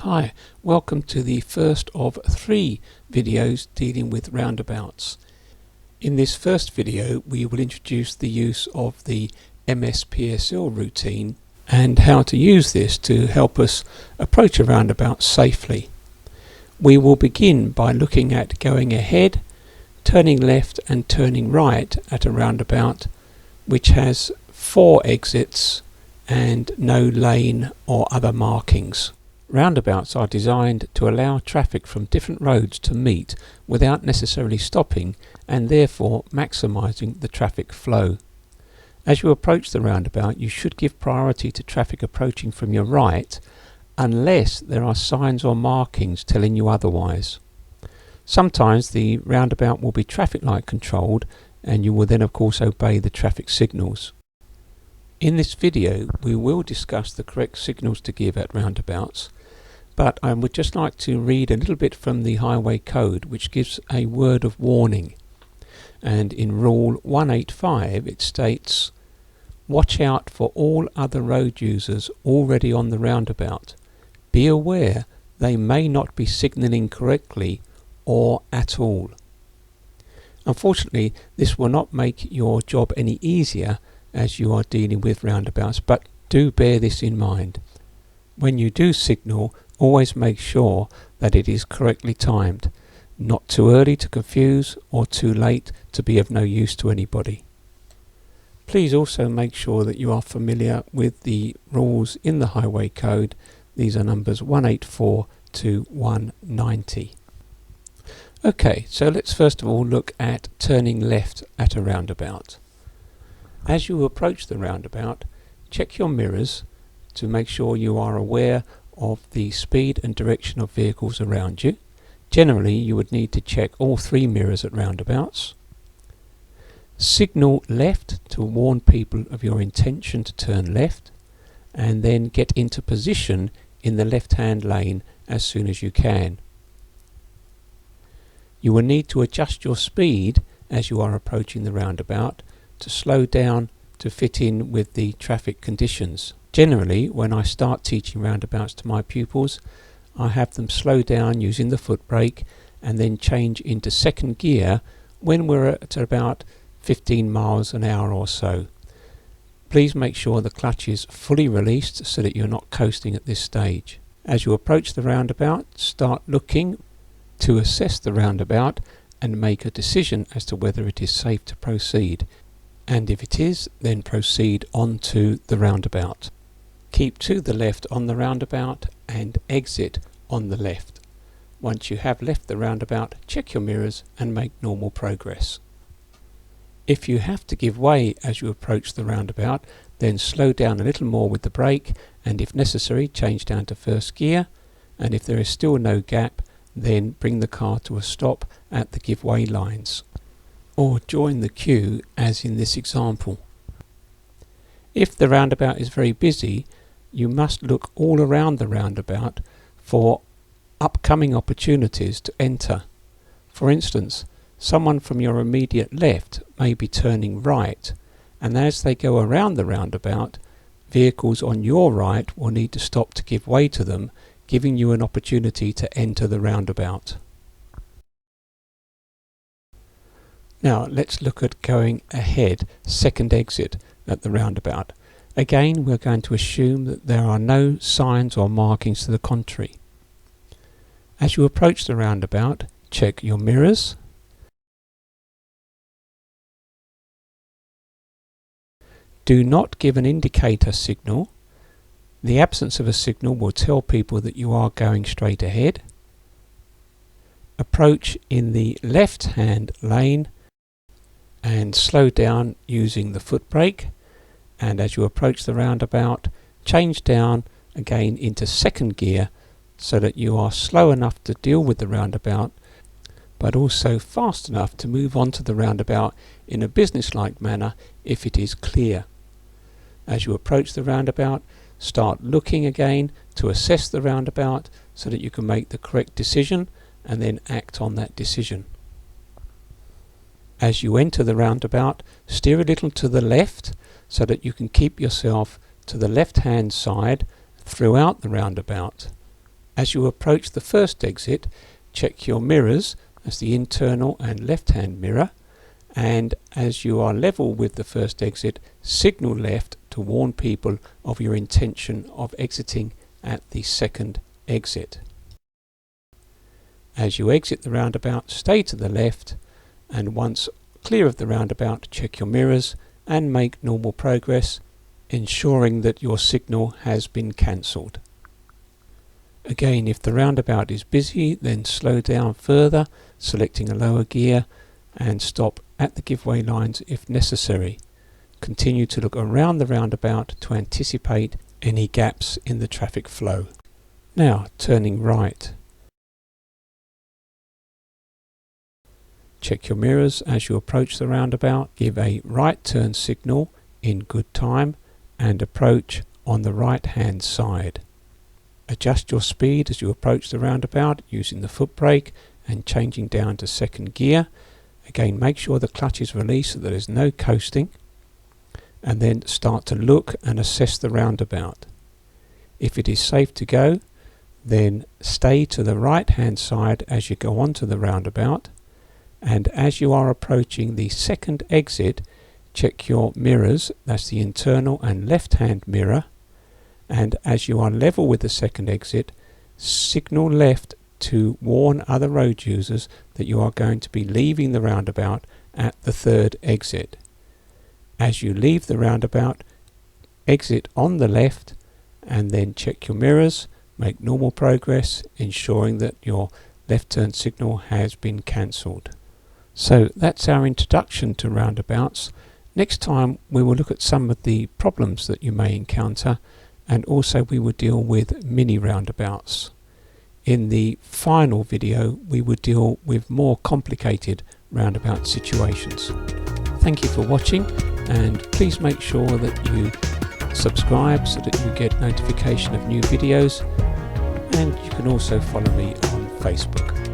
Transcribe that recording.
Hi, welcome to the first of 3 videos dealing with roundabouts. In this first video we will introduce the use of the MSPSL routine and how to use this to help us approach a roundabout safely. We will begin by looking at going ahead, turning left and turning right at a roundabout which has 4 exits and no lane or other markings. Roundabouts are designed to allow traffic from different roads to meet without necessarily stopping and therefore maximising the traffic flow. As you approach the roundabout, you should give priority to traffic approaching from your right unless there are signs or markings telling you otherwise. Sometimes the roundabout will be traffic light controlled and you will then of course obey the traffic signals. In this video we will discuss the correct signals to give at roundabouts, but I would just like to read a little bit from the highway code which gives a word of warning. And in rule 185 it states, "Watch out for all other road users already on the roundabout. Be aware they may not be signalling correctly or at all." Unfortunately, this will not make your job any easier as you are dealing with roundabouts, but do bear this in mind. When you do signal, always make sure that it is correctly timed, not too early to confuse or too late to be of no use to anybody. Please also make sure that you are familiar with the rules in the highway code. These are numbers 184 to 190. Okay, so let's first of all look at turning left at a roundabout. As you approach the roundabout, check your mirrors to make sure you are aware of the speed and direction of vehicles around you. Generally, you would need to check all 3 mirrors at roundabouts. Signal left to warn people of your intention to turn left, and then get into position in the left-hand lane as soon as you can. You will need to adjust your speed as you are approaching the roundabout to slow down to fit in with the traffic conditions. Generally, when I start teaching roundabouts to my pupils, I have them slow down using the foot brake and then change into second gear when we're at about 15 miles an hour or so. Please make sure the clutch is fully released so that you're not coasting at this stage. As you approach the roundabout, start looking to assess the roundabout and make a decision as to whether it is safe to proceed. And if it is, then proceed on to the roundabout. Keep to the left on the roundabout and exit on the left. Once you have left the roundabout, check your mirrors and make normal progress. If you have to give way as you approach the roundabout, then slow down a little more with the brake and if necessary change down to first gear, and if there is still no gap, then bring the car to a stop at the give way lines, or join the queue as in this example. If the roundabout is very busy, you must look all around the roundabout for upcoming opportunities to enter. For instance, someone from your immediate left may be turning right, and as they go around the roundabout, vehicles on your right will need to stop to give way to them, giving you an opportunity to enter the roundabout. Now let's look at going ahead, second exit at the roundabout. Again, we're going to assume that there are no signs or markings to the contrary. As you approach the roundabout, check your mirrors. Do not give an indicator signal. The absence of a signal will tell people that you are going straight ahead. Approach in the left-hand lane and slow down using the foot brake, and as you approach the roundabout, change down again into second gear so that you are slow enough to deal with the roundabout but also fast enough to move on to the roundabout in a businesslike manner if it is clear. As you approach the roundabout, start looking again to assess the roundabout so that you can make the correct decision and then act on that decision. As you enter the roundabout, steer a little to the left so that you can keep yourself to the left hand side throughout the roundabout. As you approach the first exit, check your mirrors, as the internal and left-hand mirror, and as you are level with the first exit, signal left to warn people of your intention of exiting at the second exit. As you exit the roundabout, stay to the left, and once clear of the roundabout, check your mirrors and make normal progress, ensuring that your signal has been cancelled. Again, if the roundabout is busy, then slow down further, selecting a lower gear, and stop at the giveaway lines if necessary. Continue to look around the roundabout to anticipate any gaps in the traffic flow. Now, turning right. Check your mirrors as you approach the roundabout. Give a right turn signal in good time and approach on the right hand side. Adjust your speed as you approach the roundabout using the foot brake and changing down to second gear. Again, make sure the clutch is released so there is no coasting, and then start to look and assess the roundabout. If it is safe to go, then stay to the right hand side as you go onto the roundabout, and as you are approaching the second exit, check your mirrors, that's the internal and left hand mirror, and as you are level with the second exit, signal left to warn other road users that you are going to be leaving the roundabout at the third exit. As you leave the roundabout, exit on the left and then check your mirrors, make normal progress, ensuring that your left turn signal has been cancelled. So that's our introduction to roundabouts. Next time we will look at some of the problems that you may encounter, and also we will deal with mini roundabouts. In the final video we will deal with more complicated roundabout situations. Thank you for watching, and please make sure that you subscribe so that you get notification of new videos, and you can also follow me on Facebook.